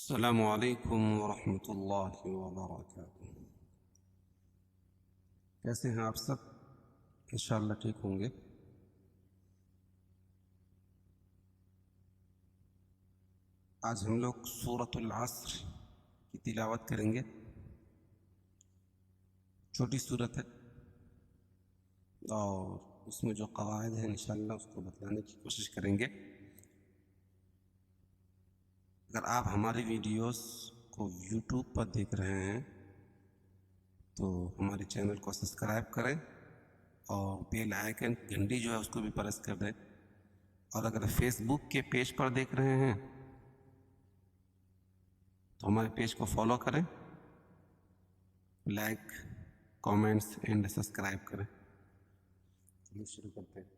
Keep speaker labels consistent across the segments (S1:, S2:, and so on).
S1: السلام علیکم ورحمۃ اللہ وبرکاتہ۔ کیسے ہیں آپ سب؟ انشاءاللہ ٹھیک ہوں گے۔ آج ہم لوگ سورۃ العصر کی تلاوت کریں گے۔ چھوٹی سورت ہے اور اس میں جو قواعد ہیں انشاءاللہ اس کو بتلانے کی کوشش کریں گے۔ اگر آپ ہماری ویڈیوز کو یوٹیوب پر دیکھ رہے ہیں تو ہمارے چینل کو سبسکرائب کریں اور بیل آئیکن گھنٹی جو ہے اس کو بھی پریس کر دیں، اور اگر فیس بک کے پیج پر دیکھ رہے ہیں تو ہمارے پیج کو فالو کریں، لائک، کامنٹس اینڈ سبسکرائب کریں۔ چلیے شروع کرتے ہیں۔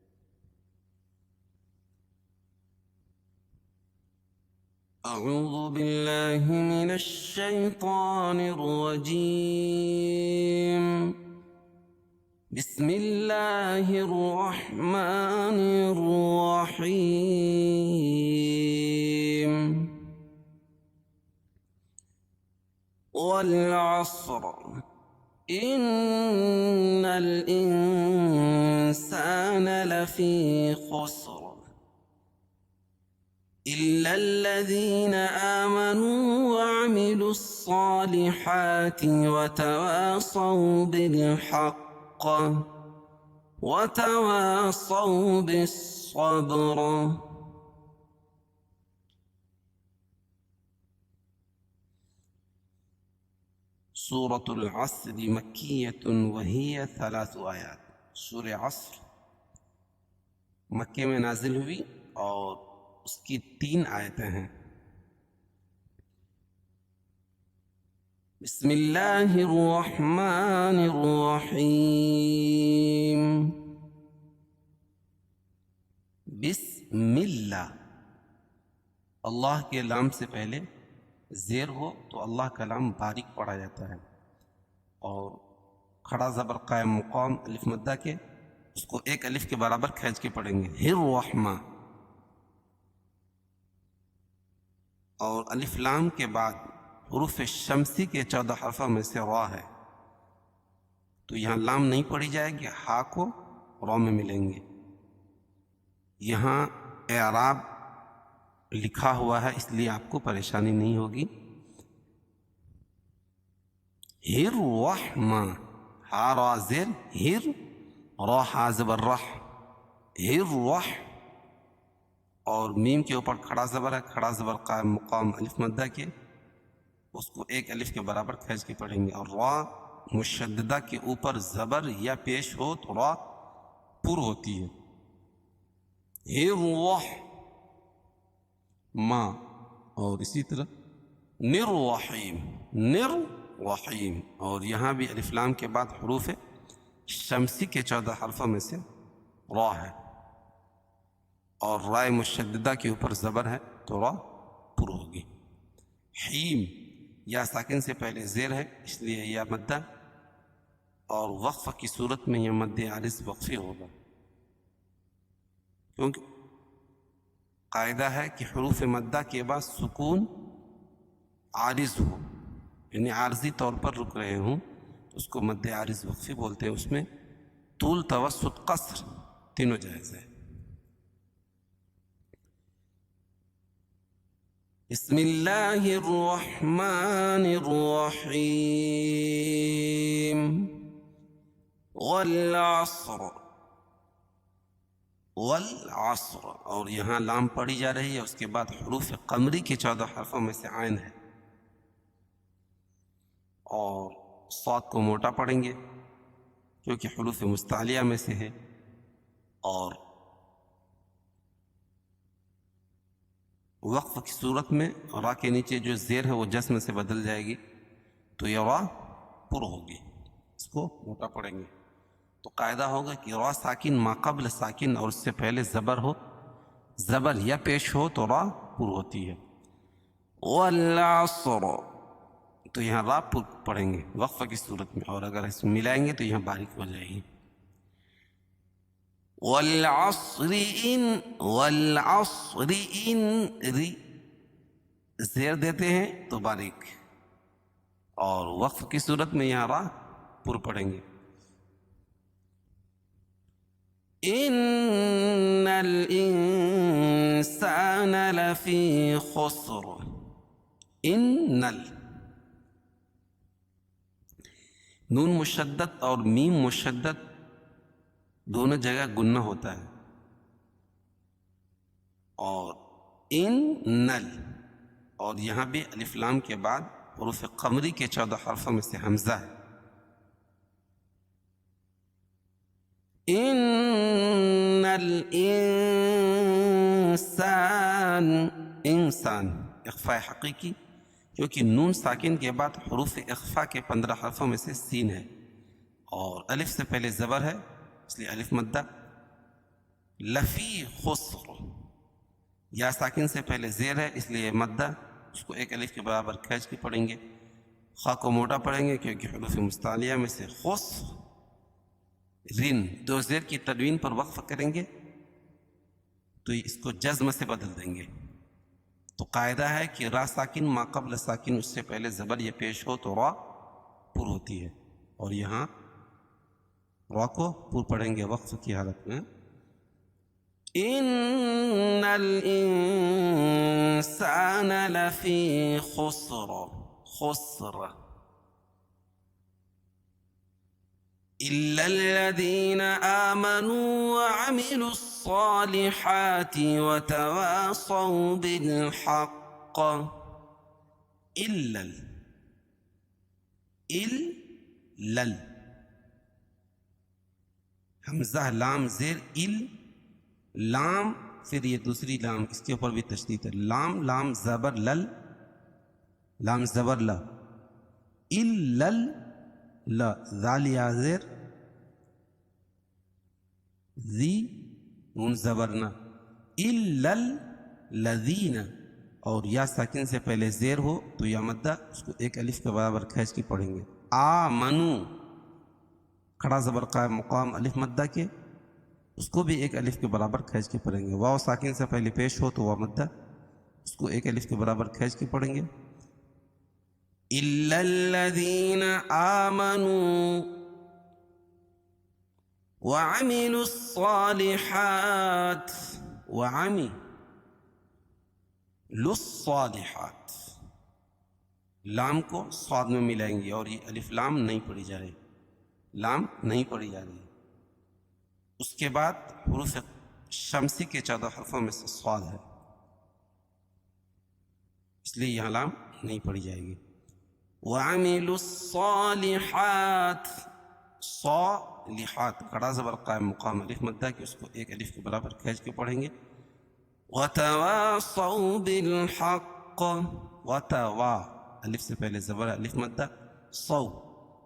S1: اعوذ باللہ من الشیطان الرجیم، بسم اللہ الرحمن الرحیم۔ والعصر ان الانسان لفی خسر إلا الذين آمنوا وعملوا الصالحات وتواصوا بالحق وتواصوا بالصبر۔ سورة العصر مكية وهي 3 آیات۔ سورہ عصر مکے میں نازل ہوئی اور اس کی 3 آیتیں ہیں۔ بسم اللہ الرحمن الرحیم۔ بسم اللہ، اللہ کے لام سے پہلے زیر ہو تو اللہ کا لام باریک پڑھا جاتا ہے، اور کھڑا زبر قائم مقام الف مدہ کے اس کو ایک الف کے برابر کھینچ کے پڑھیں گے، الرحمن۔ اور الف لام کے بعد حروف شمسی کے 14 حرفوں میں سے را ہے، تو یہاں لام نہیں پڑھی جائے گی، ہا کو را میں ملیں گے۔ یہاں اعراب لکھا ہوا ہے اس لیے آپ کو پریشانی نہیں ہوگی۔ ہر رحمہ، ہا را زیر، ہر را ہا زبر رح، ہر رح، اور میم کے اوپر کھڑا زبر ہے، کھڑا زبر قائم مقام الف مدہ کے اس کو ایک الف کے برابر کھینچ کے پڑھیں گے، اور را مشددہ کے اوپر زبر یا پیش ہو تو را پر ہوتی ہے۔ ہر رح ماں، اور اسی طرح نر رحیم، نر رحیم، اور یہاں بھی الف لام کے بعد حروف شمسی کے 14 حرفوں میں سے را ہے، اور رائے مشددہ کے اوپر زبر ہے تو را پر ہوگی۔ حیم، یا ساکن سے پہلے زیر ہے اس لیے یا مدہ، اور وقف کی صورت میں یہ مد عارض وقفی ہوگا، کیونکہ قاعدہ ہے کہ حروف مدہ کے بعد سکون عارض ہو، یعنی عارضی طور پر رک رہے ہوں تو اس کو مد عارض وقفی بولتے ہیں۔ اس میں طول، توسط، قصر تینوں جائز ہے۔ بسم اللہ الرحمن الرحیم۔ والعصر، والعصر، اور یہاں لام پڑھی جا رہی ہے، اس کے بعد حروف قمری کے 14 حرفوں میں سے عین ہے، اور صاد کو موٹا پڑھیں گے کیونکہ حروف مستعلیہ میں سے ہے، اور وقف کی صورت میں را کے نیچے جو زیر ہے وہ جسم سے بدل جائے گی تو یہ را پر ہوگی، اس کو موٹا پڑھیں گے۔ تو قاعدہ ہوگا کہ را ساکن ما قبل ساکن اور اس سے پہلے زبر ہو، زبر یا پیش ہو تو را پر ہوتی ہے۔ والعصر، تو یہاں را پر پڑھیں گے وقف کی صورت میں، اور اگر اس میں ملائیں گے تو یہاں باریک ہو جائے گی۔ والعصر ان، والعصر ان ری، زیر دیتے ہیں تو باریک، اور وقف کی صورت میں یہاں را پر پڑھیں گے. ان الانسان لفی خسر. ان نون مشدد اور میم مشدد دونوں جگہ گنہ ہوتا ہے، اور ان نل، اور یہاں بھی الف لام کے بعد حروف قمری کے 14 حرفوں میں سے حمزہ ہے. ان الانسان، انسان اخفاء حقیقی، کیونکہ نون ساکن کے بعد حروف اخفاء کے 15 حرفوں میں سے سین ہے، اور الف سے پہلے زبر ہے اس لیے الف مدہ. لفی خسر، یا ساکن سے پہلے زیر ہے اس لیے مدہ، اس کو ایک الف کے برابر کھینچ کے پڑھیں گے. خا کو موٹا پڑھیں گے کیونکہ حروف مستعلیہ میں سے خس رن، دو زیر کی تنوین پر وقف کریں گے تو اس کو جزم سے بدل دیں گے. تو قاعدہ ہے کہ را ساکن ما قبل ساکن، اس سے پہلے زبر یہ پیش ہو تو را پر ہوتی ہے، اور یہاں را کو پر پڑھیں گے وقف کی حالت میں. ان الانسان لفی خسر، خسر الا الذین آمنوا وعملوا الصالحات وتواصوا بالحق. الا حمزہ لام زیر لام، پھر یہ دوسری لام اس کے اوپر بھی تشدید ہے، لام زبر لل، لام زبر لا، لا ذال یا زیر ذی نون زبرنا، الا الذین، اور یا ساکن سے پہلے زیر ہو تو یا مدہ، اس کو ایک الف کے برابر کھینچ کے پڑھیں گے. آمنو کھڑا زبر قائم مقام الف مدہ کے، اس کو بھی ایک الف کے برابر کھینچ کے پڑھیں گے. واو ساکن سے پہلے پیش ہو تو واو مدہ، اس کو ایک الف کے برابر کھینچ کے پڑھیں گے. الا الذین آمنوا وعملوا الصالحات، وعملوا الصالحات، لام کو صاد میں ملائیں گے، اور یہ الف لام نہیں پڑھی جا رہی، لام نہیں پڑھی جا رہی. اس کے بعد حروف شمسی کے 14 حرفوں میں سے صاد ہے، اس لیے یہاں لام نہیں پڑھی جائے گی. وعملوا الصالحات، صالحات کڑا زبر قائم مقام الف مدہ کہ اس کو ایک الف کے برابر کھینچ کے پڑھیں گے. وتواصوا بالحق، وتوا الف سے پہلے زبر الف مدہ، صو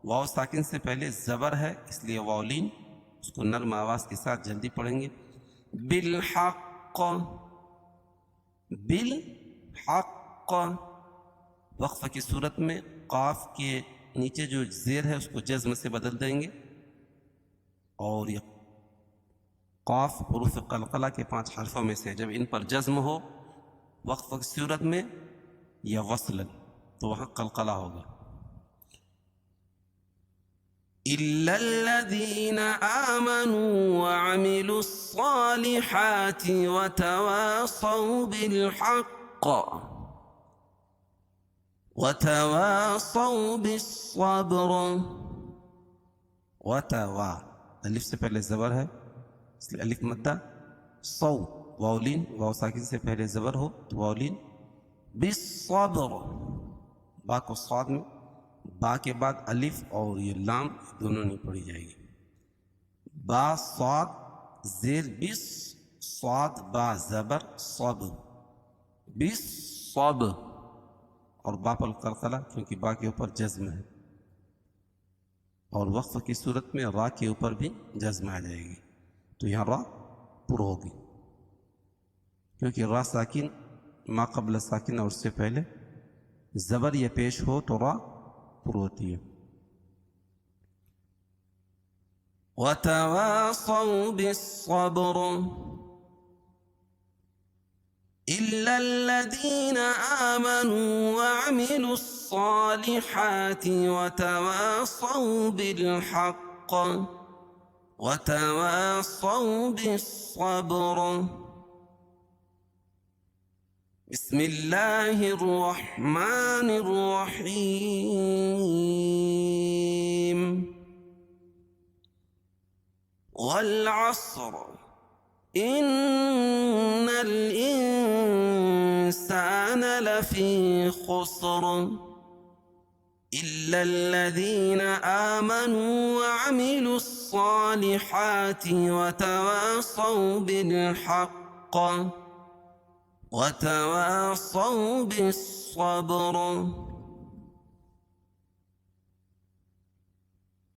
S1: واو ساکن سے پہلے زبر ہے اس لیے واولین، اس کو نرم آواز کے ساتھ جلدی پڑھیں گے. بالحق، بالحق، وقفہ کی صورت میں قاف کے نیچے جو زیر ہے اس کو جزم سے بدل دیں گے، اور یہ قاف حروف قلقلہ کے 5 حرفوں میں سے جب ان پر جزم ہو وقفہ کی صورت میں یا وصلا تو وہاں قلقلہ ہوگا. الا الذین آمنوا وعملوا الصالحات وتواصوا بالحق وتواصوا بالصبر. وتوا الف سے پہلے زبر ہے اس لیے الف مدہ، صو واولین واو ساکن سے پہلے زبر ہو تو واولین. بالصبر با کو صاد میں، با کے بعد الف اور یہ لام دونوں نہیں پڑھی جائے گی. با صاد زیر بس، صاد با زبر صب، بس صب، اور با پر قلقلہ کیونکہ با کے اوپر جزم ہے، اور وقف کی صورت میں را کے اوپر بھی جزم آ جائے گی تو یہاں را پر ہوگی، کیونکہ را ساکن ما قبل ساکن اور اس سے پہلے زبر یہ پیش ہو تو را پر ہوتی ہے. وتواصوا بالصبر إلا الذين آمنوا وعملوا الصالحات وتواصوا بالحق وتواصوا بالصبر. بسم الله الرحمن الرحيم. والعصر إن الإنسان لفي خسر إلا الذين آمنوا وعملوا الصالحات وتواصوا بالحق وتواصوا بالصبر.